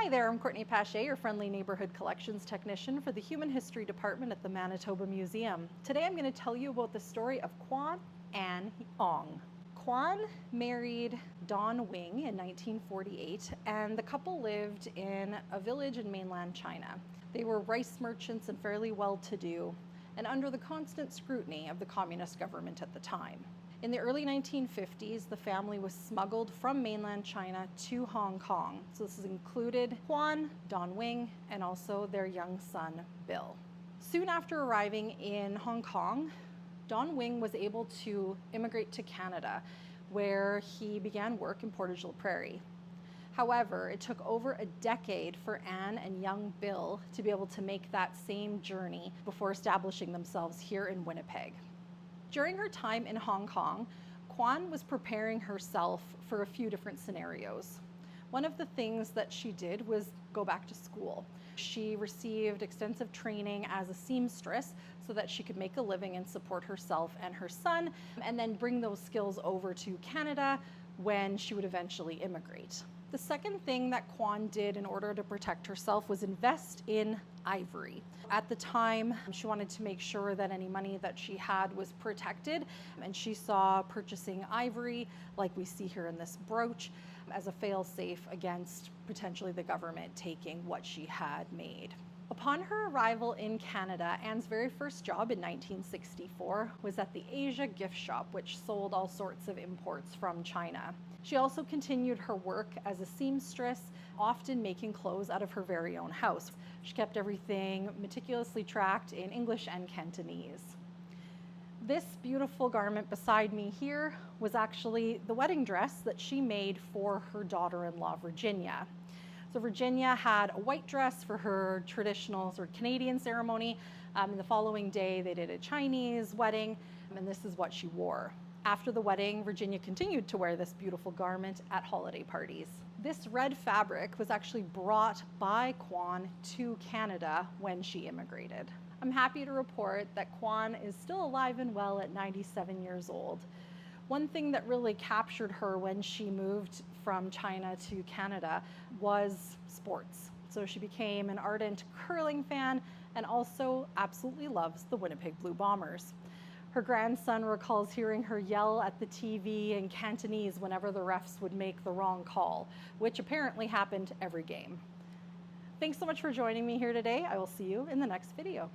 Hi there, I'm Courtney Pache, your friendly neighborhood collections technician for the Human History Department at the Manitoba Museum. Today I'm going to tell you about the story of Kwan Anne Ong. Kwan married Don Wing in 1948, and the couple lived in a village in mainland China. They were rice merchants and fairly well-to-do, and under the constant scrutiny of the communist government at the time. In the early 1950s, the family was smuggled from mainland China to Hong Kong. So this included Kwan, Don Wing, and also their young son, Bill. Soon after arriving in Hong Kong, Don Wing was able to immigrate to Canada, where he began work in Portage la Prairie. However, it took over a decade for Anne and young Bill to be able to make that same journey before establishing themselves here in Winnipeg. During her time in Hong Kong, Kwan was preparing herself for a few different scenarios. One of the things that she did was go back to school. She received extensive training as a seamstress so that she could make a living and support herself and her son, and then bring those skills over to Canada when she would eventually immigrate. The second thing that Kwan did in order to protect herself was invest in ivory. At the time, she wanted to make sure that any money that she had was protected, and she saw purchasing ivory, like we see here in this brooch, as a fail-safe against potentially the government taking what she had made. Upon her arrival in Canada, Anne's very first job in 1964 was at the Asia gift shop, which sold all sorts of imports from China. She also continued her work as a seamstress, often making clothes out of her very own house. She kept everything meticulously tracked in English and Cantonese. This beautiful garment beside me here was actually the wedding dress that she made for her daughter-in-law, Virginia. So Virginia had a white dress for her traditional sort of Canadian ceremony, and the following day they did a Chinese wedding, and this is what she wore. After the wedding, Virginia continued to wear this beautiful garment at holiday parties. This red fabric was actually brought by Kwan to Canada when she immigrated. I'm happy to report that Kwan is still alive and well at 97 years old. One thing that really captured her when she moved from China to Canada was sports. So she became an ardent curling fan and also absolutely loves the Winnipeg Blue Bombers. Her grandson recalls hearing her yell at the TV in Cantonese whenever the refs would make the wrong call, which apparently happened every game. Thanks so much for joining me here today. I will see you in the next video.